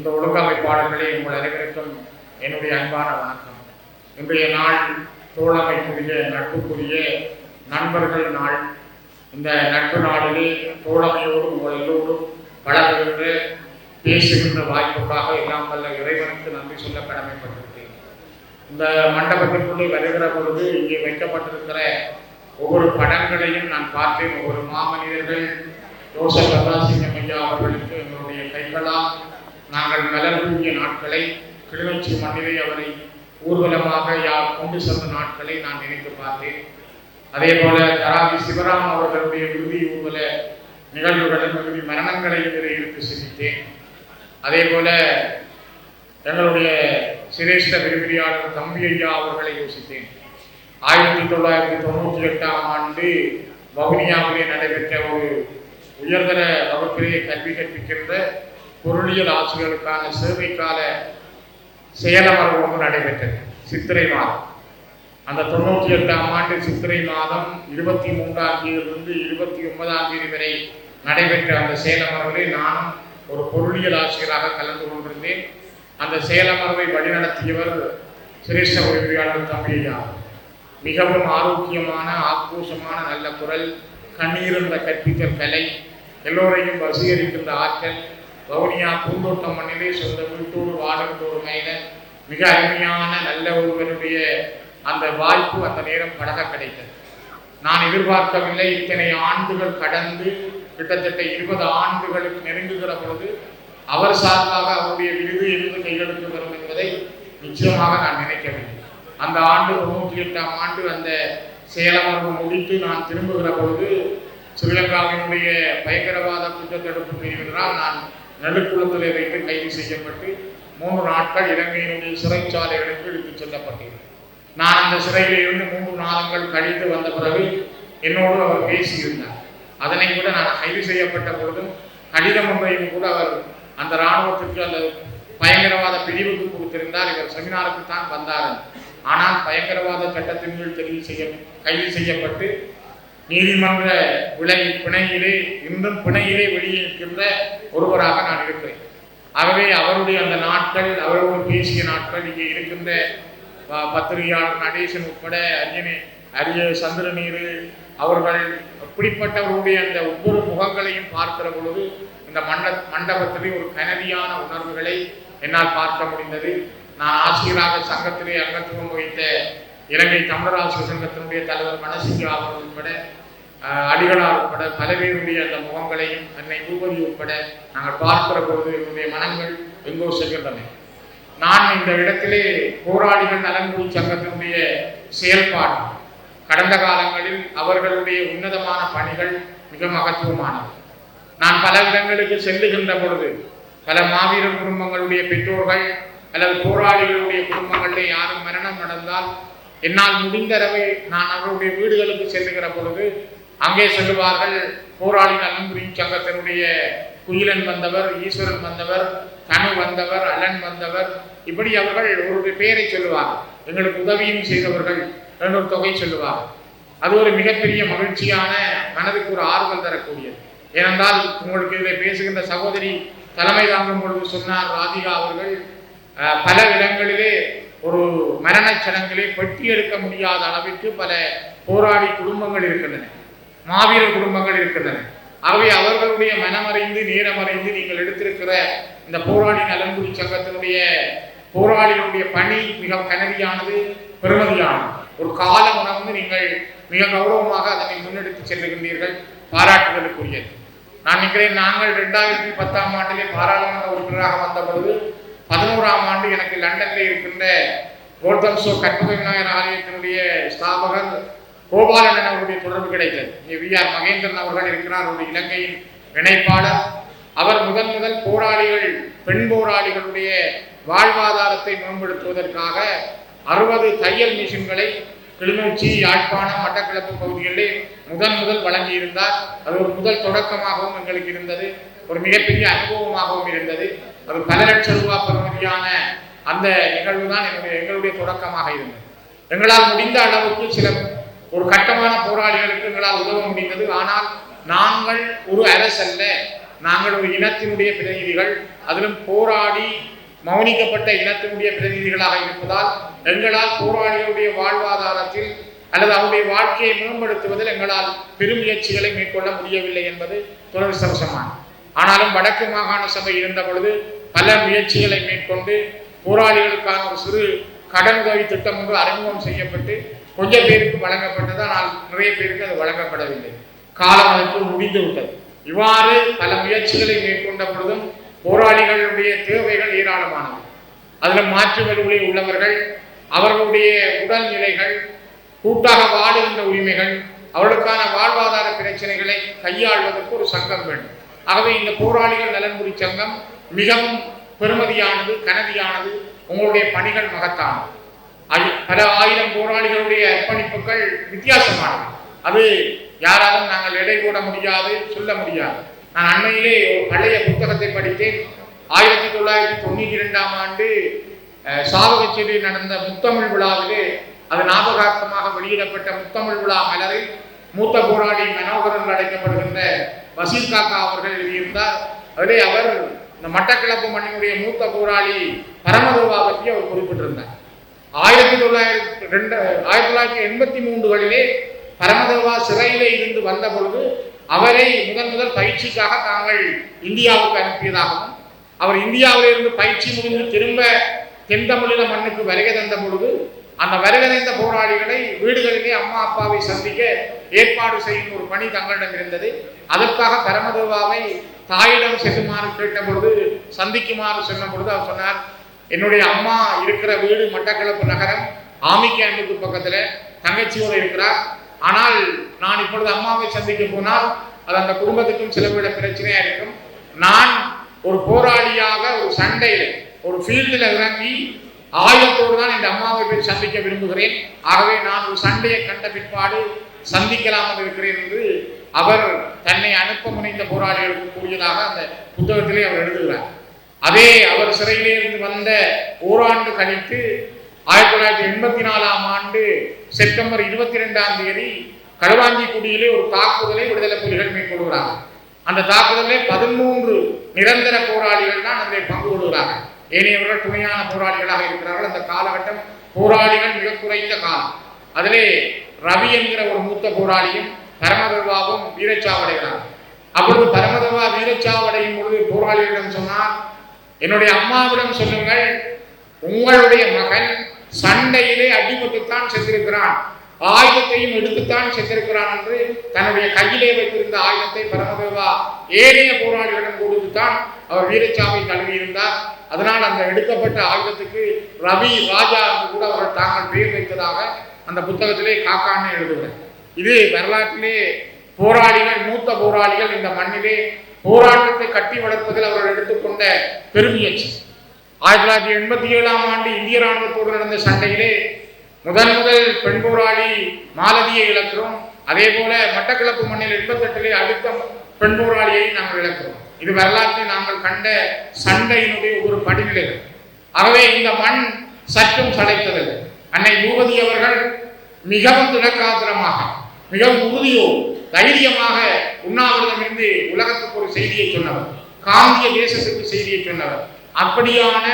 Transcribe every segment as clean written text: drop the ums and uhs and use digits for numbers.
இந்த ஒழுங்கமைப்பாளர்களே, உங்கள் அனைவருக்கும் என்னுடைய அன்பான வணக்கம். இன்றைய நாள் தோழமைக்குரிய, நட்புக்குரிய நண்பர்கள் நாள். இந்த நட்பு நாளிலே தோழமையோடு உங்கள் எல்லோரும் பழகுகின்ற, பேசுகின்ற வாய்ப்புக்காக எல்லாம் வல்ல இறைவனுக்கு நன்றி சொல்ல கடமைப்பட்டிருக்கிறேன். இந்த மண்டபத்திற்குள்ளே வருகிற பொழுது இங்கே வைக்கப்பட்டிருக்கிற ஒவ்வொரு படங்களையும் நான் பார்த்தேன். ஒவ்வொரு மாமனிதர்கள் ஜோசப் அல்லாசிங்கம் ஐயா அவர்களுக்கு எங்களுடைய கைகளால் நாங்கள் மலர்கூடிய நாட்களை, கிளிநொச்சி மண்ணிலே அவரை ஊர்வலமாக கொண்டு சென்ற நாட்களை நான் நினைத்து பார்த்தேன். அதே போல தராவி சிவராம் அவர்களுடைய இறுதி ஊர்வல நிகழ்வுகளும் இறுதி மரணங்களையும் எடுத்து சிந்தித்தேன். அதே போல எங்களுடைய சிரேஷ்ட விரிவிரியாளர் தம்பி ஐயா அவர்களை யோசித்தேன். 1998ஆம் ஆண்டு வவுனியாவிலே நடைபெற்ற ஒரு உயர்தர வகுப்பிலே கல்வி கற்பிக்கின்ற பொருளியல் ஆசிரியர்களுக்கான சேவைக்கால செயலமர்வு ஒன்று நடைபெற்றது. சித்திரை மாதம், அந்த 98ஆம் ஆண்டு சித்திரை மாதம் 23ஆம் தேதியிலிருந்து 29ஆம் தேதி வரை நடைபெற்ற அந்த செயலமர்விலே நானும் ஒரு பொருளியல் ஆசிரியராக கலந்து கொண்டிருந்தேன். அந்த செயலமர்வை வழிநடத்தியவர் சிரேஷ்ட உதவியாளர் தம்பி ஐயா. மிகவும் ஆரோக்கியமான, ஆக்ரோஷமான நல்ல குரல், கண்ணீர் என்ற கற்பித்தல் கலை, எல்லோரையும் வசீகரிக்கின்ற ஆற்றல், வவுனியா பூந்தோட்டம் மண்ணிலே சொந்த வீட்டோடு வாழுகின்ற ஒரு மனிதன், மிக அருமையான நல்ல ஒருவருடைய அந்த வாய்ப்பு அந்த நேரம் பழக கிடைத்தது. நான் எதிர்பார்க்கவில்லை. இத்தனை ஆண்டுகள் கடந்து கிட்டத்தட்ட 20 ஆண்டுகளுக்கு நெருங்குகிற பொழுது அவர் சார்பாக அவருடைய விருது இருந்து கைகளுக்கு வரும் என்பதை நிச்சயமாக நான் நினைக்கவில்லை. அந்த ஆண்டு 98ஆம் ஆண்டு அந்த செயலமர்வு முடித்து நான் திரும்புகிற பொழுது ஸ்ரீலங்காவினுடைய பயங்கரவாத குற்றத்தடுப்பு பிரிவினரால் நான் நடுக்குளத்தில் வைத்து கைது செய்யப்பட்டு 3 நாட்கள் இலங்கையினுடைய சிறைச்சாலைகளுக்கு எடுத்துச் செல்லப்பட்டேன். நான் அந்த சிறையில் இருந்து 3 நாளங்கள் கழித்து வந்த பிறகு என்னோடு அவர் பேசியிருந்தார். அதனை கூட நான் கைது செய்யப்பட்ட பொழுதும் கடிதம் ஒன்றையும் கூட அவர் அந்த இராணுவத்திற்கு அல்லது பயங்கரவாத பிரிவுக்கு கொடுத்திருந்தார். இவர் செமினாருக்கு தான் வந்தார். ஆனால் பயங்கரவாத சட்டத்தின் கீழ் கைது செய்யப்பட்டு நீதிமன்ற பிணையிலே, இன்னும் பிணையிலே வெளியிருக்கின்ற ஒருவராக நான் இருக்கிறேன். ஆகவே அவருடைய அந்த நாட்கள், அவரோடு பேசிய நாட்கள், இங்கே இருக்கின்ற பத்திரிகையாளர் நடேசன் உட்பட அரிய சந்திரநீர் அவர்கள் அப்படிப்பட்டவருடைய அந்த ஒவ்வொரு முகங்களையும் பார்க்கிற பொழுது இந்த மண்டபத்திலே ஒரு கனதியான உணர்வுகளை என்னால் பார்க்க முடிந்தது. நான் ஆசிரியராக சங்கத்திலே அங்கத்துவம் வகித்த இலங்கை தமிழராசிரியர் சங்கத்தினுடைய தலைவர் மனசிங்க அவர்கள் உட்பட, அடிகளார் உட்பட பல பேருடைய அந்த முகங்களையும், அன்னை பூபதி உட்பட நாங்கள் பார்க்கிற பொழுது என்னுடைய மனங்கள் எங்கோ செல்கின்றன. நான் இந்த இடத்திலே போராளிகள் நலன்புரி சங்கத்தினுடைய செயல்பாடு, கடந்த காலங்களில் அவர்களுடைய உன்னதமான பணிகள் மிக மகத்துவமானது. நான் பல இடங்களுக்கு செல்லுகின்ற பொழுது பல மாவீரர் குடும்பங்களுடைய பெற்றோர்கள் அல்லது போராளிகளுடைய குடும்பங்களிலே யாரும் மரணம் நடந்தால் என்னால் முடிந்தளவை நான் அவருடைய வீடுகளுக்கு செல்லுகிற பொழுது அங்கே சொல்லுவார்கள், போராளி நலன்புரி சங்கத்தினுடைய குயிலன் வந்தவர், ஈஸ்வரன் வந்தவர், தனு வந்தவர், அலன் வந்தவர், இப்படி அவர்கள் ஒரு பெயரை சொல்லுவார்கள். எங்களுக்கு உதவியும் செய்தவர்கள் ஒரு தொகை சொல்லுவார்கள். அது ஒரு மிகப்பெரிய மகிழ்ச்சியான, மனதுக்கு ஒரு ஆறுதல் தரக்கூடியது. ஏனென்றால் உங்களுக்கு இதில் பேசுகின்ற சகோதரி தலைமை தாங்கும் பொழுது சொன்னார், ராதிகா அவர்கள், பல இடங்களிலே ஒரு மரணச் சடங்கிலே பெட்டி எடுக்க முடியாத அளவிற்கு பல போராடி குடும்பங்கள் இருக்கின்றன, மாவீரர் குடும்பங்கள் இருக்கின்றன. ஆகவே அவர்களுடைய மனமறிந்து நேரமறிந்து நீங்கள் எடுத்திருக்கிற இந்த போராளி நலன்புரி சங்கத்தினுடைய போராளிகளுடைய பணி மிக கனதியானது, பெருமதியானது. ஒரு காலம் உணர்ந்து நீங்கள் மிக கௌரவமாக அதனை முன்னெடுத்து செல்லுகின்றீர்கள், பாராட்டுதலுக்குரியது. நான் நினைக்கிறேன், நாங்கள் 2010ஆம் ஆண்டிலே பாராளுமன்ற உறுப்பினராக வந்த பொழுது 11ஆம் ஆண்டு எனக்கு லண்டனில் இருக்கின்ற கோல்தம்சோ கற்பக விநாயகர் ஆலயத்தினுடைய ஸ்தாபகர் கோபாலன் அவருடைய தொடர்பு கிடைத்தது. வி.ஆர். மகேந்திரன் அவர்கள் இருக்கிறார், ஒரு இலங்கையின் இணைப்பாளர். அவர் முதல் போராளிகள், பெண் போராளிகளுடைய வாழ்வாதாரத்தை மேம்படுத்துவதற்காக 60 தையல் மிஷின்களை கிளிநொச்சி, யாழ்ப்பாணம், மட்டக்களப்பு பகுதிகளில் முதல் வழங்கியிருந்தார். அது ஒரு முதல் தொடக்கமாகவும் எங்களுக்கு இருந்தது, ஒரு மிகப்பெரிய அனுபவமாகவும் இருந்தது. அது பல லட்சம் ரூபாய் பெறுமதியான அந்த நிகழ்வு தான் எங்களுடைய தொடக்கமாக இருந்தது. எங்களால் முடிந்த அளவுக்கு சில ஒரு கட்டமான போராளிகளுக்கு எங்களால் உதவ முடிந்தது. ஆனால் நாங்கள் ஒரு அரசல்ல, நாங்கள் ஒரு இனத்தினுடைய பிரதிநிதிகள், அதிலும் போராடி மௌனிக்கப்பட்ட இனத்தினுடைய பிரதிநிதிகளாக இருப்பதால் எங்களால் போராளிகளுடைய வாழ்வாதாரத்தில் அல்லது அவருடைய வாழ்க்கையை மேம்படுத்துவதில் எங்களால் பெரும் முயற்சிகளை மேற்கொள்ள முடியவில்லை என்பது துரதிர்ஷ்டவசமானது. ஆனாலும் வடக்கு மாகாண சபை இருந்த பொழுது பல முயற்சிகளை மேற்கொண்டு போராளிகளுக்கான ஒரு சிறு கடனுதவி திட்டம் ஒன்று அறிமுகம் செய்யப்பட்டு கொஞ்சம் பேருக்கு வழங்கப்பட்டது. ஆனால் நிறைய பேருக்கு அது வழங்கப்படவில்லை. காலம் அதற்கு முடிந்து விட்டது. இவ்வாறு பல முயற்சிகளை மேற்கொண்ட பொழுதும் போராளிகளுடைய தேவைகள் ஏராளமானது. அதில் மாற்று வலுவில் உள்ளவர்கள், அவர்களுடைய உடல்நிலைகள், கூட்டாக வாழுகின்ற உரிமைகள், அவர்களுக்கான வாழ்வாதார பிரச்சனைகளை கையாள்வதற்கு ஒரு சங்கம் வேண்டும். ஆகவே இந்த போராளிகள் நலன்புரி சங்கம் மிகவும் பெருமதியானது, கனதியானது. உங்களுடைய பணிகள் மகத்தானது. பல ஆயிரம் போராளிகளுடைய அர்ப்பணிப்புகள் வித்தியாசமானது. அது யாராலும் நாங்கள் எடை போட முடியாது, சொல்ல முடியாது. நான் அண்மையிலே ஒரு பழைய புத்தகத்தை படித்தேன். 1992ஆம் ஆண்டு சாவகச்சேரியில் நடந்த முத்தமிழ் விழாவிலே அது ஞாபகார்த்தமாக வெளியிடப்பட்ட முத்தமிழ் விழா மலரில் மூத்த போராளி மனோகரன் அழைக்கப்படுகின்ற வசீர் காக்கா அவர்கள் எழுதியிருந்தார். அதிலே அவர் இந்த மட்டக்களப்பு மண்ணினுடைய மூத்த போராளி பரமதேவா பற்றி அவர் குறிப்பிட்டிருந்தார். 1983களிலே பரமதேவா சிறையிலே இருந்து வந்த பொழுது அவரை முதல் பயிற்சிக்காக தாங்கள் இந்தியாவுக்கு அனுப்பியதாகவும், அவர் இந்தியாவிலிருந்து பயிற்சி முடிந்து திரும்ப தென்தமிழீழ மண்ணுக்கு வருகை தந்த பொழுது அந்த வருகை தந்த போராளிகளை வீடுகளிலே அம்மா அப்பாவை சந்திக்க ஏற்பாடு செய்யும் ஒரு பணி தங்களிடம் இருந்தது. அதற்காக பரமதேவாவை தாயிடம் செல்லுமாறு கேட்ட பொழுது, சந்திக்குமாறு சொன்ன பொழுது அவர் சொன்னார், என்னுடைய அம்மா இருக்கிற வீடு மட்டக்களப்பு நகரம் ஆமி கேம்புக்கு பக்கத்தில் தங்கச்சியோடு இருக்கிறார். ஆனால் நான் இப்பொழுது அம்மாவை சந்திக்க போனால் அது அந்த குடும்பத்துக்கும் சில விட பிரச்சனையா இருக்கும். நான் ஒரு போராளியாக ஒரு சண்டையில் ஒரு ஃபீல்டில் இறங்கி ஆயுதத்தோடு தான் இந்த அம்மாவை போய் சந்திக்க விரும்புகிறேன். ஆகவே நான் ஒரு சண்டையை கண்ட பிற்பாடு சந்திக்கலாமல் இருக்கிறேன் என்று அவர் தன்னை அனுப்ப முனைந்த போராளிகளுக்கு கூறியதாக அந்த புத்தகத்திலே அவர் எழுதுகிறார். அதே அவர் சிறையிலே இருந்து வந்த ஓராண்டு கழித்து 1984ஆம் ஆண்டு செப்டம்பர் 22ஆம் தேதி களுவாஞ்சிக்குடியிலே ஒரு தாக்குதலை விடுதலை புலிகள் மேற்கொள்கிறார்கள். அந்த தாக்குதலில் 13 நிரந்தர போராளிகள் தான் அதில் பங்கு கொள்கிறார்கள். ஏனையவர்கள் துணையான போராளிகளாக இருக்கிறார்கள். அந்த காலகட்டம் போராளிகள் மிக குறைந்த காலம். அதிலே ரவி என்கிற ஒரு மூத்த போராளியும் பரமதேவாவும் வீரச்சாவடைகிறார். அப்பொழுது பரமதேவா வீரச்சாவடையும் பொழுது போராளிகளிடம் சொன்னார், என்னுடைய அம்மாவிடம் சொல்லுங்கள், உங்களுடைய மகன் சண்டையிலே அடிபட்டுத்தான் சென்றிருக்கிறான், ஆயுதத்தையும் எடுத்துத்தான் சென்றிருக்கிறான் என்று தன்னுடைய கையிலே வைத்திருந்த ஆயுதத்தை பரமதேவா ஏனைய போராளிகளிடம் கொடுத்துத்தான் அவர் வீரச்சாவை தழுவியிருந்தார். அதனால் அந்த எடுக்கப்பட்ட ஆயுதத்துக்கு ரவி ராஜா என்று கூட அவர்கள் தாங்கள் பெயர் வைத்ததாக அந்த புத்தகத்திலே காக்கான்னு எழுதுகிறார். இது வரலாற்றிலே போராளிகள், மூத்த போராளிகள் இந்த மண்ணிலே போராட்டத்தை கட்டி வளர்ப்பதில் அவர்கள் எடுத்துக்கொண்ட பெருமுயற்சி. 1987ஆம் ஆண்டு இந்திய ராணுவத்தோடு நடந்த சண்டையிலே முதல் பெண் போராளி மாலதியை இழக்கிறோம். அதே போல மட்டக்களப்பு மண்ணில் 88லே அடுத்த பெண் போராளியை நாங்கள் இழக்கிறோம். இது வரலாற்றில் நாங்கள் கண்ட சண்டையினுடைய ஒரு படிநிலைகள். ஆகவே இந்த மண் சற்றும் சளைத்தது. அன்னை பூபதி அவர்கள் மிகவும் திடக்காத்திரமாக, மிகவும் உறுதியோடு, தைரியமாக உண்ணாவிரதமிருந்து உலகத்துக்கு ஒரு செய்தியை சொன்னவர், காந்திய தேசத்துக்கு செய்தியை சொன்னவர். அப்படியான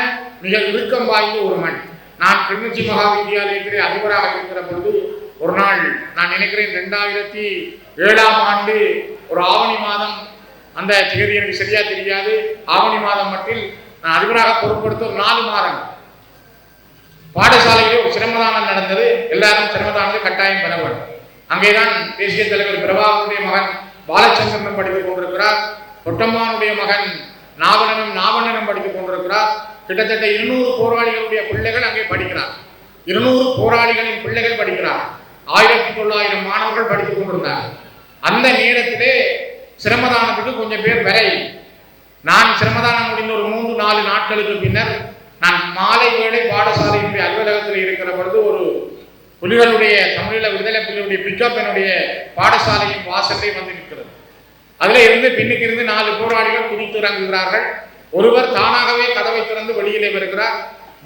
மிக இறுக்கம் வாய்ந்த ஒரு மண். நான் கிளிநொச்சி மகா வித்தியாலயத்திலே அதிபராக இருக்கிற பொழுது ஒரு நாள் நான் நினைக்கிறேன் 2007ஆம் ஆண்டு ஒரு ஆவணி மாதம், அந்த தேதி எனக்கு சரியா தெரியாது, ஆவணி மாதம் மட்டில் நான் அதிபராக பொறுப்படுத்த ஒரு 4 மாதங்கள் பாடசாலையிலே ஒரு சிரமதானம் நடந்தது. எல்லாரும் சிரமதானத்தை கட்டாயம் பெற வேண்டும். அங்கேதான் தேசிய தலைவர் பிரபாகருடைய மகன் பாலச்சந்திரன் படித்துக் கொண்டிருக்கிறார். பொட்டம்மானுடைய மகன் நாவணனும் படித்துக் கொண்டிருக்கிறார். கிட்டத்தட்ட 200 போராளிகளுடைய பிள்ளைகள் அங்கே படிக்கிறார். 200 போராளிகளின் பிள்ளைகள் படிக்கிறார். 1900 மாணவர்கள் படித்துக் கொண்டிருந்தார். அந்த நேரத்திலே சிரமதானத்துக்கு கொஞ்சம் பேர் வரை. நான் சிரமதானம் முடிந்த ஒரு 3-4 நாட்களுக்கு பின்னர் நான் மாலை வேளை பாடசாலையினுடைய அலுவலகத்தில் இருக்கிற பொழுது ஒரு புலிகளுடைய தமிழீழ விடுதலை புலிகளுடைய பிக்கப் என்னுடைய பாடசாலையின் வாசலை வந்து நிற்கிறது. அதில் இருந்து பின்னுக்கு இருந்து 4 போராளிகள் குதித்து இறங்குகிறார்கள். ஒருவர் தானாகவே கதவை திறந்து வெளியிலே வருகிறார்.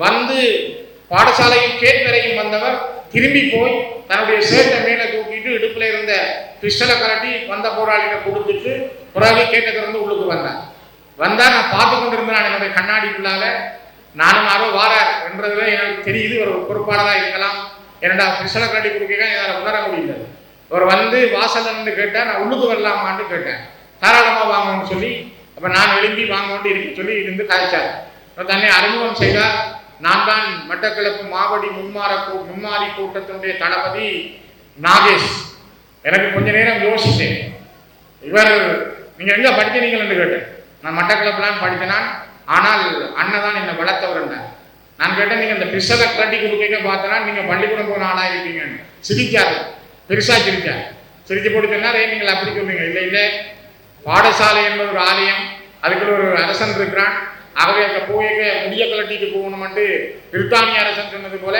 வந்து பாடசாலையில் கேட் வரையும் வந்தவர் திரும்பி போய் தன்னுடைய சேட்டை மேலே தூக்கிட்டு இடுப்புல இருந்த பிஸ்டலை கலட்டி வந்த போராளிகளை கொடுத்துட்டு பிறகு கேட்டை திறந்து உள்ளுக்கு வந்தார். வந்தா நான் பார்த்து கொண்டிருந்தேன் என்னுடைய கண்ணாடிக்குள்ளால. நானும் யாரோ வாரார் என்றதுல எனக்கு தெரியுது, ஒரு பொறுப்பாளராக இருக்கலாம். என்னடா பிரிசலை கட்டி கொடுக்க என்னால் உணர முடியல. அவர் வந்து வாசல் நின்று கேட்டால் நான் உள்ளுக்கு வரலாமான்னு கேட்டேன். தாராளமாக வாங்கணும்னு சொல்லி அப்போ நான் எழும்பி வாங்கணும்னு இருக்க சொல்லி இருந்து கதைச்சார். தன்னை அறிமுகம் செய்தார். நான் தான் மட்டக்களப்பு மாவடி முன்மாறி கூட்டத்தினுடைய தளபதி நாகேஷ். எனக்கு கொஞ்ச நேரம் யோசித்தேன். இவர் நீங்கள் எங்கே படித்தீங்கள் என்று கேட்டேன். நான் மட்டக்களப்புலாம் படித்தேனான், ஆனால் அண்ணன் தான் என்னை வளர்த்தவர். நான் கேட்டேன், நீங்கள் இந்த பிரிசலை கட்டி கொடுக்க பார்த்தனா நீங்கள் பள்ளிக்கூடம் போன ஆளாக இருப்பீங்கன்னு. சிரிச்சார், பெருசாக சிரிச்சார். சிரிச்சு போட்டு சொன்னார், நீங்கள் அப்படி சொல்றீங்க. இல்லை இல்லை, பாடசாலை என்பது ஒரு ஆலயம், அதுக்குள்ள ஒரு அரசன் இருக்கிறான். ஆகவே அங்கே போய் முடிய கலட்டிட்டு போகணும்ட்டு பிரித்தானிய அரசன் சொன்னது போல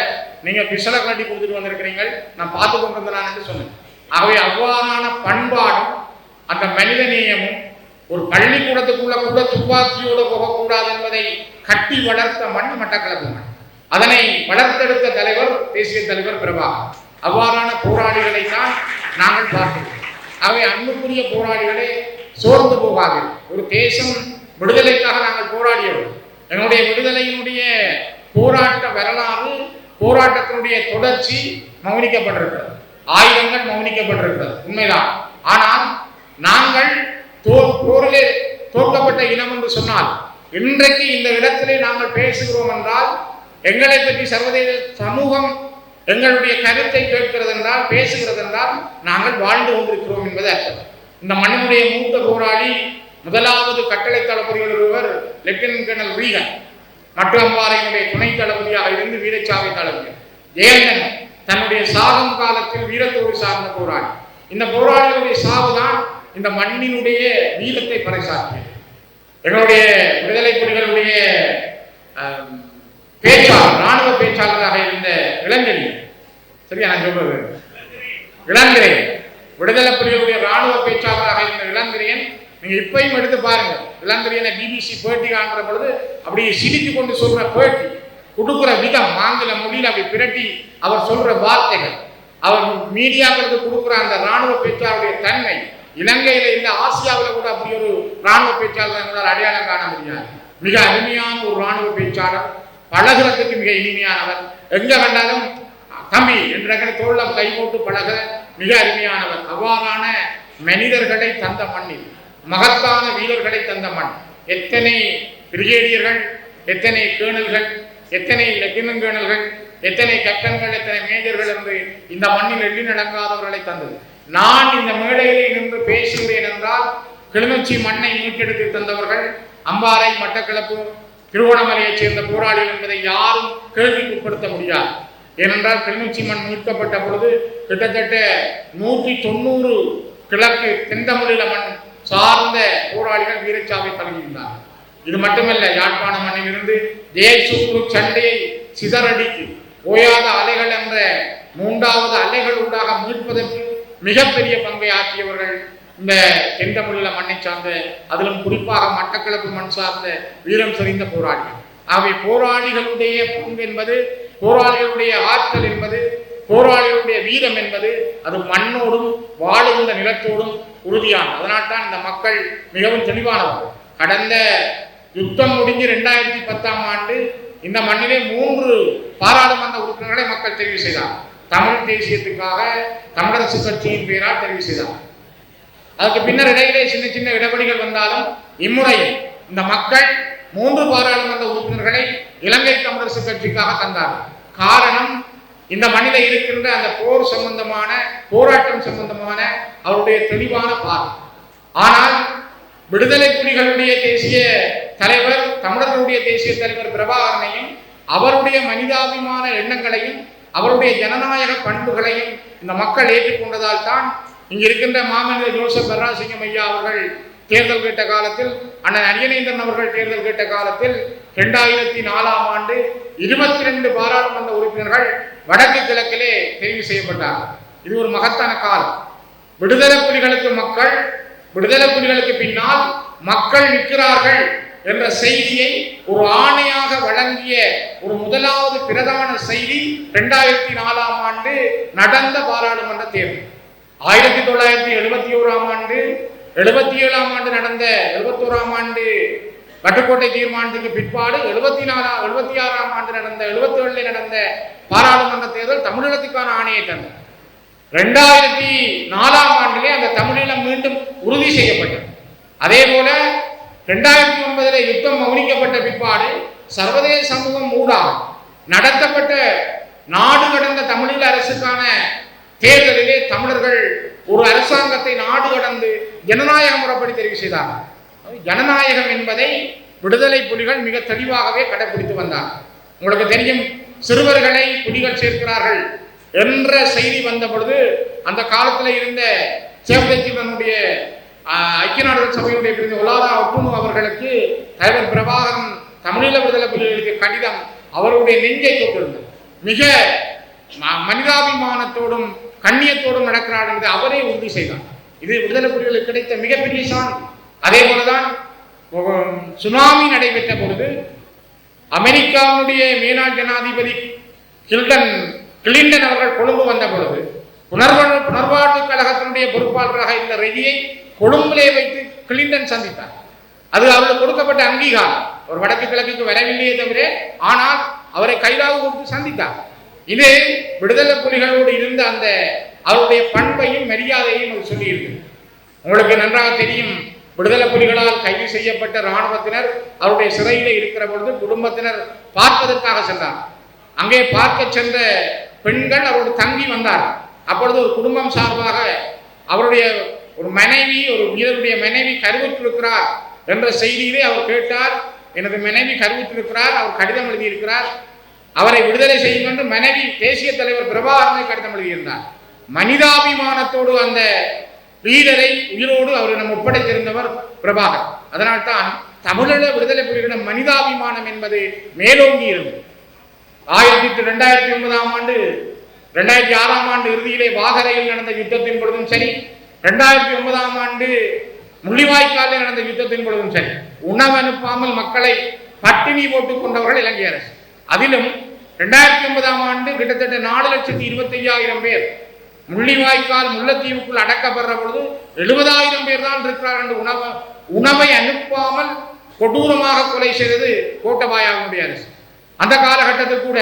நீங்கள் பிரிசலை கலட்டி கொடுத்துட்டு வந்திருக்கிறீங்க, நான் பார்த்து கொண்டு வந்தேன் சொன்னேன். ஆகவே அவ்வாறான பண்பாடும் அந்த மனித நேயமும் ஒரு பள்ளிக்கூடத்துக்குள்ள கூட துப்பாக்கியோடு போகக்கூடாது என்பதை கட்டி வளர்த்த மண் மட்டக்களப்பு மண். அதனை வளர்த்தெடுத்த தலைவர் தேசிய தலைவர் பிரபாகர். அவ்வாறான போராளிகளை தான் நாங்கள் பார்க்கிறோம். அவை அன்புக்குரிய போராளிகளே, சோர்ந்து போகாது. ஒரு தேசம் விடுதலைக்காக நாங்கள் போராடியவர்கள். எங்களுடைய விடுதலையினுடைய போராட்ட வரலாறு, போராட்டத்தினுடைய தொடர்ச்சி மௌனிக்கப்பட்டிருக்கிறது. ஆயுதங்கள் மௌனிக்கப்பட்டிருக்கிறது, உண்மைதான். ஆனால் நாங்கள் போரிலே தோற்கப்பட்ட இனம் என்று சொன்னால், இன்றைக்கு இந்த இடத்திலே நாங்கள் பேசுகிறோம் என்றால், எங்களை பற்றி சர்வதேச சமூகம் எங்களுடைய கருத்தை கேட்கிறது என்றால், பேசுகிறது என்றால், நாங்கள் வாழ்ந்து கொண்டிருக்கிறோம் என்பது அர்த்தம். இந்த மண்ணினுடைய மூத்த போராளி, முதலாவது கட்டளை தளபதி ஒருவர் லெப்டினன்ட் கர்னல் ரீகன், மட்டம்பாறையினுடைய துணை தளபதியாக இருந்து வீரச்சாவை தளபதி ஜெயந்தன் தன்னுடைய சாகும் காலத்தில் வீரத்தோடு சார்ந்த போராளி. இந்த போராளிகளுடைய சாவுதான் இந்த மண்ணினுடைய வீரத்தை பறைசாற்றியது. எங்களுடைய விடுதலை புலிகளுடைய பேச்சாளர், ராணுவ பேச்சாளராக இருந்த இளந்திரையன், சரியா நான் சொல்றது, இளந்திரையன் விடுதலை புலிகளுடைய ராணுவ பேச்சாளராக இருந்த இளந்திரையன், நீங்க இப்பயும் எடுத்து பாருங்க. இளந்திரையனை பிபிசி பேட்டி காண்கிற பொழுது அப்படியே சிரித்து கொண்டு சொல்ற பேட்டி, கொடுக்குற விதம், ஆங்கில மொழியில் அப்படி பிரட்டி அவர் சொல்ற வார்த்தைகள், அவர் மீடியாக்களுக்கு கொடுக்குற அந்த ராணுவ பேச்சாளருடைய தன்மை, இலங்கையில இல்ல ஆசியாவில் கூட அப்படி ஒரு ராணுவ பேச்சாளர் எங்களால் அடையாளம் காண முடியாது. மிக அருமையான ஒரு ராணுவ பேச்சாளர், பழகிறதுக்கு மிக இனிமையானவர். எங்க கண்டாலும் தம்பி என்ற தோல்ல கை போட்டு பழக மிக அருமையானவர். அவ்வாறான மனிதர்களை தந்த மண்ணில் மகத்தான வீரர்களை தந்த மண். எத்தனை பிரிகேடியர்கள், எத்தனை கேர்னல்கள், எத்தனை லெப்டினன்ட் கேர்னல்கள், எத்தனை கேப்டன்கள், எத்தனை மேஜர்கள் என்று இந்த மண்ணில் எள்ளி நடங்காதவர்களை தந்தது. நான் இந்த மேடையிலே நின்று பேசுகிறேன் என்றால், கிளிநொச்சி மண்ணை மீட்டெடுத்து தந்தவர்கள் அம்பாறை, மட்டக்களப்பு, திருவோணமலையைச் சேர்ந்த போராளிகள் என்பதை யாரும் கேள்விக்குட்படுத்த முடியாது. ஏனென்றால் கிளிநொச்சி மண் மீட்கப்பட்ட பொழுது கிட்டத்தட்ட 190 கிழக்கு தென்தமிழீழ மண் சார்ந்த போராளிகள் வீரச்சாவை தழுவியிருந்தார். இது மட்டுமல்ல, யாழ்ப்பாண மண்ணிலிருந்து தேசூரு சண்டையை சிதறடித்து ஓயாத அலைகள் என்ற 3வது அலைகள் ஊடாக மீட்பதற்கு மிகப்பெரிய பங்கை ஆற்றியவர்கள் இந்த தென்தமிழீழ மண்ணை சார்ந்த, அதிலும் குறிப்பாக மட்டக்களப்பு மண் சார்ந்த வீரம் செறிந்த போராளிகள். ஆகவே போராளிகளுடைய பங்கு என்பது, போராளிகளுடைய ஆற்றல் என்பது, போராளிகளுடைய வீரம் என்பது அது மண்ணோடும் வாழுகின்ற நிலத்தோடும் உறுதியானது. அதனால்தான் இந்த மக்கள் மிகவும் தெளிவானவர்கள். கடந்த யுத்தம் முடிஞ்சு 2010ஆம் ஆண்டு இந்த மண்ணிலே 3 பாராளுமன்ற உறுப்பினர்களை மக்கள் தெரிவு செய்தார். தமிழ் தேசியத்துக்காக தமிழரசு கட்சியின் பெயரால் தெரிவு செய்தார். அதுக்கு பின்னர் இடையிலே சின்ன சின்ன இடைவெளிகள் வந்தாலும் இம்முறை இந்த மக்கள் 3 பாராளுமன்ற உறுப்பினர்களை இலங்கை தமிழரசு கட்சிக்காக தந்தார்கள். காரணம், இந்த மண்ணில இருக்கின்ற அந்த போர் சம்பந்தமான, போராட்டம் சம்பந்தமான அவருடைய தெளிவான பார்வை. ஆனால் விடுதலை புலிகளுடைய தேசிய தலைவர், தமிழர்களுடைய தேசிய தலைவர் பிரபாகரனையும் அவருடைய மனிதாபிமான எண்ணங்களையும் அவருடைய ஜனநாயக பண்புகளையும் இந்த மக்கள் ஏற்றுக்கொண்டதால் தான் இங்க இருக்கின்ற மாமனிதர் ஜோசப் பர்ராசிங்கம் ஐயா அவர்கள் தேர்தல் கேட்ட காலத்தில், அண்ணன் அரியநேந்திரன் அவர்கள் தேர்தல் கேட்ட காலத்தில் 2004ஆம் ஆண்டு 22 பாராளுமன்ற உறுப்பினர்கள் வடக்கு கிழக்கிலே தெரிவு செய்யப்பட்டார்கள். இது ஒரு மகத்தான காலம். விடுதலை புலிகளுக்கு மக்கள், விடுதலை புலிகளுக்கு பின்னால் மக்கள் நிற்கிறார்கள் என்ற செய்தியை ஒரு ஆணையாக வழங்கிய ஒரு முதலாவது பிரதான செய்தி 2004ஆம் ஆண்டு நடந்த பாராளுமன்ற தேர்தல். 1971ஆம் ஆண்டு 77ஆம் ஆண்டு நடந்த 71ஆம் ஆண்டு வட்டுக்கோட்டை தீர்மானத்துக்கு பிற்பாடு 76ஆம் ஆண்டு நடந்த 77 நடந்த பாராளுமன்ற தேர்தல் தமிழீழத்துக்கான ஆணையை தந்தது. 2004ஆம் ஆண்டிலே அந்த தமிழீழம் மீண்டும் உறுதி செய்யப்பட்டது. அதே போல 2009 யுத்தம் மௌனிக்கப்பட்ட பிற்பாடு சர்வதேச சமூகம் ஊடாக நடத்தப்பட்ட நாடு கடந்த தமிழீழ அரசுக்கான தேர்தலிலே தமிழர்கள் ஒரு அரசாங்கத்தை நாடு கடந்து ஜனநாயக முறைப்படி தெரிவு செய்தார்கள். ஜனநாயகம் என்பதை விடுதலை புலிகள் மிக தெளிவாகவே கடைபிடித்து வந்தார்கள். உங்களுக்கு தெரியும், சிறுவர்களை புலிகள் சேர்க்கிறார்கள் என்ற செய்தி வந்த பொழுது அந்த காலத்தில் இருந்த சேவதேசிவனுடைய ஐக்கிய நாடுகள் சபையுடைய பிரிவு ஒலாரா ஒட்டுணு அவர்களுக்கு தலைவர் பிரபாகரன் தமிழீழ விடுதலை புலிகளுக்கு கடிதம் அவருடைய நெஞ்சை தொட்டிருந்தது. மிக மனிதாபிமானத்தோடும் கண்ணியத்தோடும் நடக்கிறார் என்று அவரே உறுதி செய்தார். இது விடுதலை புலிகளுக்கு கிடைத்த மிகப்பெரிய சான்று. அதே போலதான் சுனாமி நடைபெற்ற பொழுது அமெரிக்காவுடைய மேனாள் ஜனாதிபதி கிளின்டன் அவர்கள் கொழும்பு வந்த பொழுது புனர்வாழ்வு கழகத்தினுடைய பொறுப்பாளராக இருந்த ரெஜியை கொழும்பிலே வைத்து கிளின்டன் சந்தித்தார். அது அவருக்கு கொடுக்கப்பட்ட அங்கீகாரம். ஒரு வடக்கு கிழக்குக்கு வரவில்லையே தவிர ஆனால் அவரை கைலாக கொடுத்து சந்தித்தார். இது விடுதலை புலிகளோடு இருந்த அந்த அவருடைய பண்பையும் மரியாதையும் அது சொல்லியிருக்கு. உங்களுக்கு நன்றாக தெரியும், விடுதலை புலிகளால் கைது செய்யப்பட்ட இராணுவத்தினர் அவருடைய சிறையில் இருக்கிற பொழுது குடும்பத்தினர் பார்ப்பதற்காக சென்றார். அங்கே பார்க்க சென்ற பெண்கள் அவரோடு தங்கி வந்தார். அப்பொழுது ஒரு குடும்பம் சார்பாக அவருடைய ஒரு மனைவி, ஒரு வீரருடைய மனைவி கருவுற்றிருக்கிறார் என்ற செய்தியிலே அவர் கேட்டார். எனது மனைவி கருவுற்றிருக்கிறார், அவர் கடிதம் எழுதியிருக்கிறார், அவரை விடுதலை செய்யும் என்று மனைவி தேசிய தலைவர் பிரபாகரனை கடிதம் எழுதியிருந்தார். மனிதாபிமானத்தோடு அந்த வீரரை உயிரோடு அவரிடம் ஒப்படைத்திருந்தவர் பிரபாகர். அதனால்தான் தமிழீழ விடுதலை புலிகளிடம் மனிதாபிமானம் என்பது மேலோங்கி இருந்தது. 2009ஆம் ஆண்டு 2006ஆம் ஆண்டு இறுதியிலே வாகரையில் நடந்த யுத்தத்தின் பொழுதும் சரி, 2009ஆம் ஆண்டு முள்ளிவாய்க்காலில் நடந்த யுத்தத்தின் பொழுதும் சரி, உணவு அனுப்பாமல் மக்களை பட்டினி போட்டுக் கொண்டவர்கள் இலங்கை அரசு. அதிலும் 2009ஆம் ஆண்டு கிட்டத்தட்ட 4,25,000 பேர் முள்ளிவாய்க்கால் முல்லைத்தீவுக்குள் அடக்கப்படுற பொழுது 70,000 பேர் தான் இருக்கிறார் என்று உணவை அனுப்பாமல் கொடூரமாக கொலை செய்தது கோட்டபாயாவினுடைய அரசு. அந்த காலகட்டத்தில் கூட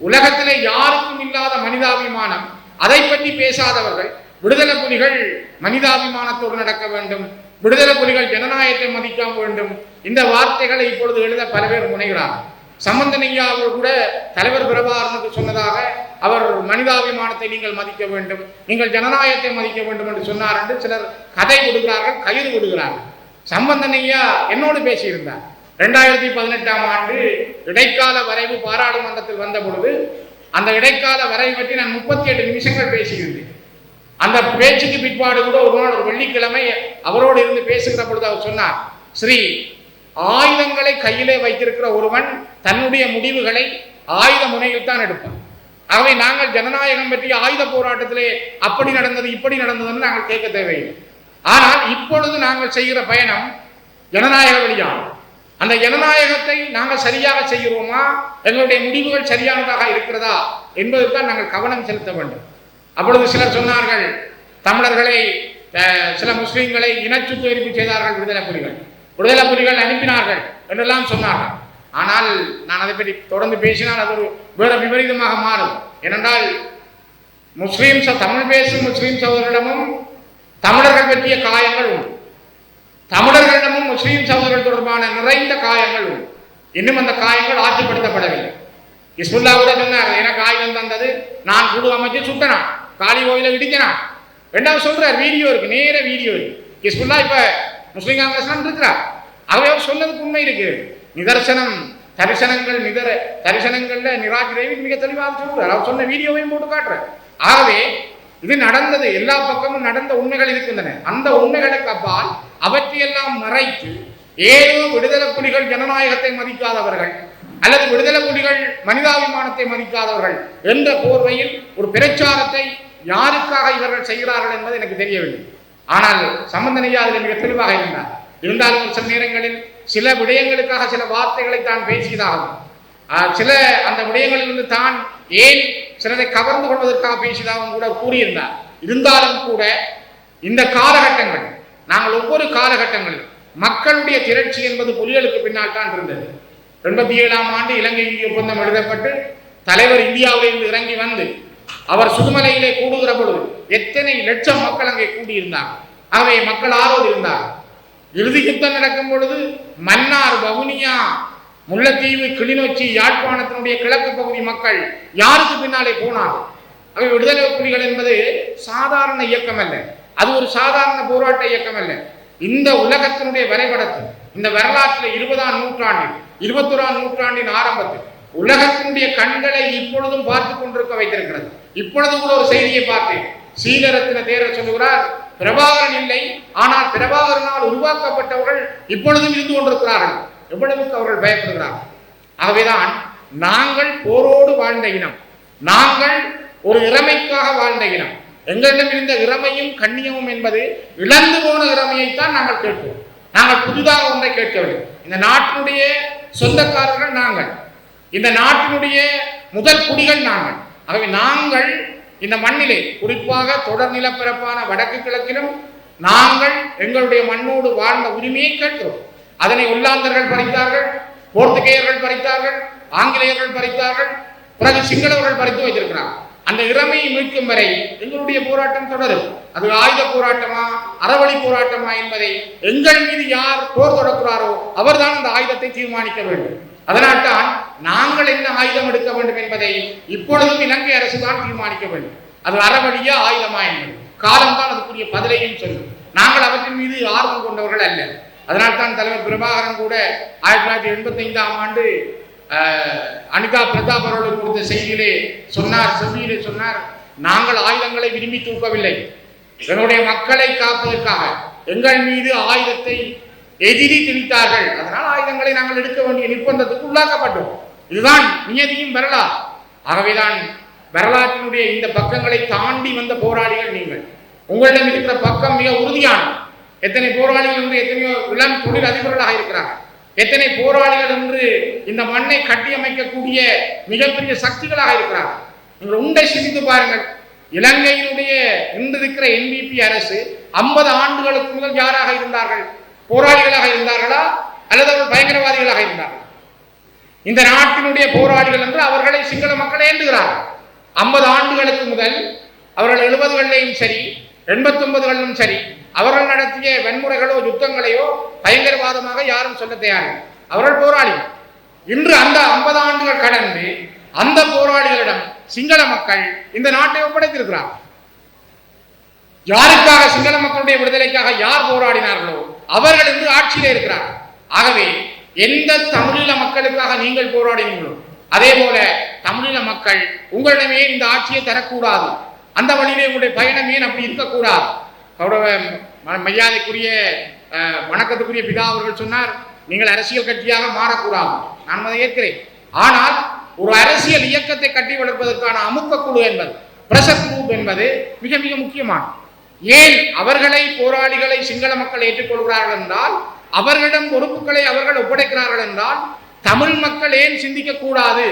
உலகத்திலே யாருக்கும் இல்லாத மனிதாபிமானம், அதை பற்றி பேசாதவர்கள் விடுதலை புலிகள் மனிதாபிமானத்தோடு நடக்க வேண்டும், விடுதலை புலிகள் ஜனநாயகத்தை மதிக்க வேண்டும், இந்த வார்த்தைகளை இப்பொழுது எழுத பல பேர் முனைகிறார். சம்பந்தன் ஐயா அவர் கூட தலைவர் பிரபாகரனுக்கு சொன்னதாக அவர் மனிதாபிமானத்தை நீங்கள் மதிக்க வேண்டும், நீங்கள் ஜனநாயகத்தை மதிக்க வேண்டும் என்று சொன்னார் என்று சிலர் கதை விடுகிறார்கள், கயிறு விடுகிறார்கள். சம்பந்தன் ஐயா என்னோடு பேசியிருந்தார். 2018ஆம் ஆண்டு இடைக்கால வரைவு பாராளுமன்றத்தில் வந்த பொழுது அந்த இடைக்கால வரைவு பற்றி நான் 38 நிமிஷங்கள் பேசியிருந்தேன். அந்த பேச்சுக்கு பிற்பாடு கூட ஒரு நாள் ஒரு வெள்ளிக்கிழமை அவரோடு இருந்து பேசுகிற பொழுது அவர் சொன்னார், ஸ்ரீ ஆயுதங்களை கையிலே வைத்திருக்கிற ஒருவன் தன்னுடைய முடிவுகளை ஆயுத முனையில் தான் எடுப்பான். ஆகவே நாங்கள் ஜனநாயகம் பற்றி ஆயுத போராட்டத்திலே அப்படி நடந்தது இப்படி நடந்ததுன்னு நாங்கள் கேட்க தேவையில்லை. ஆனால் இப்பொழுது நாங்கள் செய்கிற பயணம் ஜனநாயக வழியாகும். அந்த ஜனநாயகத்தை நாங்கள் சரியாக செய்கிறோமா, எங்களுடைய முடிவுகள் சரியானதாக இருக்கிறதா என்பதுதான் நாங்கள் கவனம் செலுத்த வேண்டும். அப்பொழுது சிலர் சொன்னார்கள், தமிழர்களை சில முஸ்லிம்களை இனச்சுத்திகரிப்பு செய்தார்கள் விடுதலை புலிகள் அனுப்பினார்கள் என்றெல்லாம் சொன்னார்கள். ஆனால் நான் அதை பற்றி தொடர்ந்து பேசினால் அது ஒரு வேறு விபரீதமாக மாறும். ஏனென்றால் தமிழ் பேசும் முஸ்லீம் சகோதரரிடமும் தமிழர்கள் பற்றிய காயங்கள் உண்டு, தமிழர்களிடமும் முஸ்லீம் சகோதரர்கள் தொடர்பான நிறைந்த காயங்கள் உண்டு. இன்னும் அந்த காயங்கள் ஆட்சிப்படுத்தப்படவில்லை. ஹிஸ்புல்லா கூட சொன்னார், எனக்கு ஆயுதம் தந்தது, நான் குழு அமைச்சு சுட்டனான், காளி கோயிலை இடிக்கிறான். ரெண்டாவது சொல்றார், வீடியோ இருக்கு, நேர வீடியோ இருக்கு. ஹிஸ்புல்லா இப்ப முஸ்லீம் காங்கிரஸ் இருக்கிறார். ஆகவே அவர் சொன்னதுக்கு உண்மை இருக்கு. தரிசனங்கள்ல நிராகரிப்பு மிக தெளிவாக சொல்றார். அவர் சொன்ன வீடியோவையும் போட்டு காட்டுறார். ஆகவே இது நடந்தது, எல்லா பக்கமும் நடந்த உண்மைகள் இருக்கின்றன. அந்த உண்மைகளுக்கு அப்பால் அவற்றையெல்லாம் மறைத்து ஏதோ விடுதலை புலிகள் ஜனநாயகத்தை மதிக்காதவர்கள் அல்லது விடுதலை புலிகள் மனிதாபிமானத்தை மதிக்காதவர்கள் என்ற போர்வையில் ஒரு பிரச்சாரத்தை யாருக்காக இவர்கள் செய்கிறார்கள் என்பது எனக்கு தெரியவில்லை. ஆனால் சம்பந்தன் ஐயா அதில் மிக தெளிவாக இருந்தாலும் சில நேரங்களில் சில விடயங்களுக்காக சில வார்த்தைகளை தான் பேசியதாகும், சில அந்த விடயங்களிலிருந்து தான் ஏன் சிலரை கவர்ந்து கொள்வதற்காக பேசியதாகவும் கூட கூறியிருந்தார். இருந்தாலும் கூட இந்த காலகட்டங்கள் நாங்கள் ஒவ்வொரு காலகட்டங்களிலும் மக்களுடைய திரட்சி என்பது புலிகளுக்கு பின்னால் தான் இருந்தது. 87ஆம் ஆண்டு இலங்கை ஒப்பந்தம் எழுதப்பட்டு தலைவர் இந்தியாவிலிருந்து இறங்கி வந்து அவர் சுதுமலையிலே கூடுகிற பொழுது எத்தனை லட்சம் மக்கள் அங்கே கூடியிருந்தார். ஆகவே மக்கள் ஆர்வம் இருந்தார். இறுதி யுத்தம் நடக்கும் பொழுது மன்னார், வவுனியா, முல்லைத்தீவு, கிளிநொச்சி, யாழ்ப்பாணத்தினுடைய கிழக்கு பகுதி மக்கள் யாருக்கு பின்னாலே போனார்கள். ஆகவே விடுதலை புலிகள் என்பது சாதாரண இயக்கம் அல்ல, அது ஒரு சாதாரண போராட்ட இயக்கம் அல்ல. இந்த உலகத்தினுடைய வரைபடத்தில், இந்த வரலாற்றில் 20ஆம் நூற்றாண்டில் 21ஆம் நூற்றாண்டின் ஆரம்பத்தில் உலகத்தினுடைய கண்களை இப்பொழுதும் பார்த்து கொண்டிருக்க வைத்திருக்கிறது. இப்பொழுது கூட ஒரு செய்தியை பார்த்தேன். சீலரத்தின தேரர் சொல்லுகிறார், பிரபாகரன் இல்லை, ஆனால் பிரபாகரனால் உருவாக்கப்பட்டவர்கள் இப்பொழுதும் இருந்து கொண்டிருக்கிறார்கள். எவ்வளவுக்கு அவர்கள் பயப்படுகிறார்கள். ஆகவேதான் நாங்கள் போரோடு வாழ்ந்த இனம், நாங்கள் ஒரு இறமைக்காக வாழ்ந்த இனம். எங்களிடம் இருந்த இறமையும் கண்ணியமும் என்பது இழந்து போன இறமையைத்தான் நாங்கள் கேட்போம். நாங்கள் புதிதாக ஒன்றை கேட்கவில்லை. இந்த நாட்டினுடைய சொந்தக்காரர்கள் நாங்கள், இந்த நாட்டினுடைய முதல் குடிகள் நாங்கள். ஆகவே நாங்கள் இந்த மண்ணிலே, குறிப்பாக தொடர் நிலப்பரப்பான வடக்கு கிழக்கிலும் நாங்கள் எங்களுடைய மண்ணோடு வாழ்ந்த உரிமையை கேட்கிறோம். அதனை ஒல்லாந்தர்கள் பறித்தார்கள், போர்த்துகேயர்கள் பறித்தார்கள், ஆங்கிலேயர்கள் பறித்தார்கள், பிறகு சிங்களவர்கள் பறித்து வைத்திருக்கிறார்கள். அந்த இறமையை மீட்கும் வரை எங்களுடைய போராட்டம் தொடரும். அது ஆயுத போராட்டமா, அறவழி போராட்டமா என்பதை எங்கள் மீது யார் போர் தொடர்கிறாரோ அவர்தான் அந்த ஆயுதத்தை தீர்மானிக்க வேண்டும். அதனால்தான் நாங்கள் என்ன ஆயுதம் எடுக்க வேண்டும் என்பதை இப்பொழுதும் இலங்கை அரசு தான் தீர்மானிக்க வேண்டும். அது அறவழியா ஆயுதமா என்பது காலம்தான் அதுக்குரிய பதிலையும் சொல்லும். நாங்கள் அவற்றின் மீது ஆர்வம் கொண்டவர்கள் அல்ல. அதனால்தான் தலைவர் பிரபாகரன் கூட 1985ஆம் ஆண்டு அனிதா பிரதாப் அவர்களுக்கு கொடுத்த செய்தியிலே சொன்னார், செவ்வியிலே சொன்னார், நாங்கள் ஆயுதங்களை விரும்பி தூக்கவில்லை, எங்களுடைய மக்களை காப்பதற்காக எங்கள் மீது ஆயுதத்தை எதிரி திணித்தார்கள், அதனால் ஆயுதங்களை நாங்கள் எடுக்க வேண்டிய நிர்பந்தத்துக்கு உள்ளாக்கப்பட்டோம். இதுதான் நியதியும் வரலாறு. ஆகவேதான் வரலாற்றினுடைய இந்த பக்கங்களை தாண்டி வந்த போராளிகள் நீங்கள். உங்களிடம் இருக்கிற பக்கம் மிக உறுதியானது. எத்தனை போராளிகள் என்று எத்தனையோ இளம் தொழில் அதிபர்களாக இருக்கிறார்கள். எத்தனை போராளிகள் என்று இந்த மண்ணை கட்டியமைக்கக்கூடிய மிகப்பெரிய சக்திகளாக இருக்கிறார்கள். நீங்கள் உண்டை சிந்தித்து பாருங்கள். இலங்கையினுடைய இன்று இருக்கிற NPP அரசு 50 ஆண்டுகளுக்கு முதல் யாராக இருந்தார்கள்? போராளிகளாக இருந்தார்களா அல்லது அவர்கள் பயங்கரவாதிகளாக இருந்தார்கள்? இந்த நாட்டினுடைய போராளிகள் என்று அவர்களை சிங்கள மக்களை ஏந்துகிறார்கள். 50 ஆண்டுகளுக்கு முதல் அவர்கள் 70களிலும் சரி 89களிலும் சரி அவர்கள் நடத்திய வன்முறைகளோ யுத்தங்களையோ பயங்கரவாதமாக யாரும் சொல்ல தயாரில்லை. அவர்கள் போராளிகள். இன்று அந்த 50 ஆண்டுகள் கடந்து அந்த போராளிகளிடம் சிங்கள மக்கள் இந்த நாட்டை ஒப்படைத்திருக்கிறார்கள். யாருக்காக? சிங்கள மக்களுடைய விடுதலைக்காக யார் போராடினார்களோ அவர்கள் இன்று ஆட்சியிலே இருக்கிறார்கள். ஆகவே எந்த தமிழீழ மக்களுக்காக நீங்கள் போராடினீங்களோ அதே போல தமிழீழ மக்கள் உங்களிடமே இந்த ஆட்சியை தரக்கூடாது, அந்த வழியிலே உங்களுடைய பயணம் ஏன் அப்படி இருக்கக்கூடாது. மரியாதைக்குரிய வணக்கத்துக்குரிய பிதா அவர்கள் சொன்னார், நீங்கள் அரசியல் கட்சியாக மாறக்கூடாது. நான் அதை ஏற்கிறேன். ஆனால் ஒரு அரசியல் இயக்கத்தை கட்டி வளர்ப்பதற்கான அமுக்கக்குழு என்பது, பிரஷர் குரூப் என்பது மிக மிக முக்கியமானது. ஏன் அவர்களை போராளிகளை சிங்கள மக்கள் ஏற்றுக்கொள்கிறார்கள் என்றால், அவர்களிடம் பொறுப்புகளை அவர்கள் ஒப்படைக்கிறார்கள் என்றால், தமிழ் மக்கள் ஏன் சிந்திக்க கூடாது?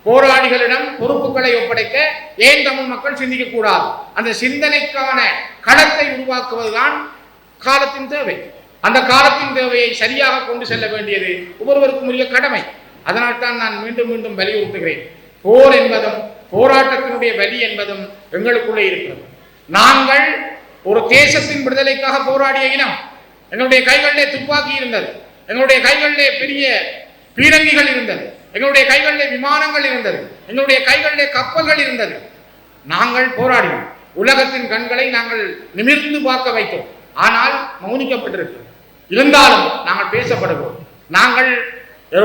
போராளிகளிடம் பொறுப்புகளை ஒப்படைக்க ஏன் தமிழ் மக்கள் சிந்திக்க கூடாது? அந்த சிந்தனைக்கான களத்தை உருவாக்குவதுதான் காலத்தின் தேவை. அந்த காலத்தின் தேவையை சரியாக கொண்டு செல்ல வேண்டியது ஒவ்வொருவருக்கும் உரிய கடமை. அதனால்தான் நான் மீண்டும் மீண்டும் வலியுறுத்துகிறேன், போர் என்பதும் போராட்டத்தினுடைய வலி என்பதும் எங்களுக்குள்ளே இருக்கிறது. நாங்கள் ஒரு தேசத்தின் விடுதலைக்காக போராடிய இனம். எங்களுடைய கைகளிலே துப்பாக்கி இருந்தது, எங்களுடைய கைகளிலே பெரிய பீரங்கிகள் இருந்தது, எங்களுடைய கைகளிலே விமானங்கள் இருந்தது, எங்களுடைய கைகளிலே கப்பல்கள் இருந்தது. நாங்கள் போராடினோம். உலகத்தின் கண்களை நாங்கள் நிமிர்ந்து பார்க்க வைத்தோம். ஆனால் மௌனிக்கப்பட்டிருக்கிறோம். இருந்தாலும் நாங்கள் பேசப்படுகிறோம். நாங்கள்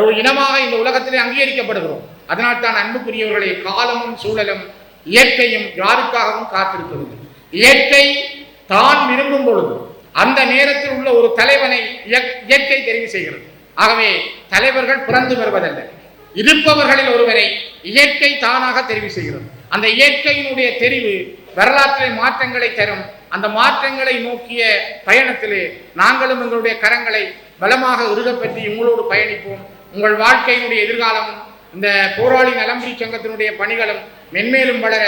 ஒரு இனமாக இந்த உலகத்திலே அங்கீகரிக்கப்படுகிறோம். அதனால் தான் அன்புக்குரியவர்களே, காலமும் சூழலும் இயற்கையும் யாருக்காகவும் காத்திருக்கிறது. இயற்கை தான் விரும்பும் பொழுது அந்த நேரத்தில் உள்ள ஒரு தலைவனை இயற்கை தெரிவு செய்கிறது. ஆகவே தலைவர்கள் பிறந்து வருவதல்ல, இருப்பவர்களில் ஒருவரை இயற்கை தானாக தெரிவு செய்கிறது. அந்த இயற்கையினுடைய தெரிவு வரலாற்றிலே மாற்றங்களை தரும். அந்த மாற்றங்களை நோக்கிய பயணத்திலே நாங்களும் எங்களுடைய கரங்களை பலமாக இறுகப்பற்றி உங்களோடு பயணிப்போம். உங்கள் வாழ்க்கையினுடைய எதிர்காலமும் இந்த போராளி நலம்புரி சங்கத்தினுடைய பணிகளும் மென்மேலும் வளர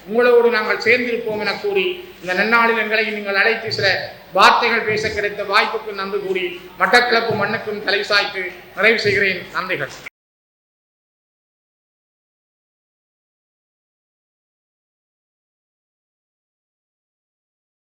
உங்களோடு நாங்கள் சேர்ந்திருப்போம் என கூறி இந்த நன்னாளில் எங்களை நீங்கள் அழைத்து சில வார்த்தைகள் பேச கிடைத்த வாய்ப்புக்கு நன்றி கூறி மட்டக்களப்பு மண்ணுக்கும் தலை சாய்த்து நிறைவு செய்கிறேன். நன்றிகள்.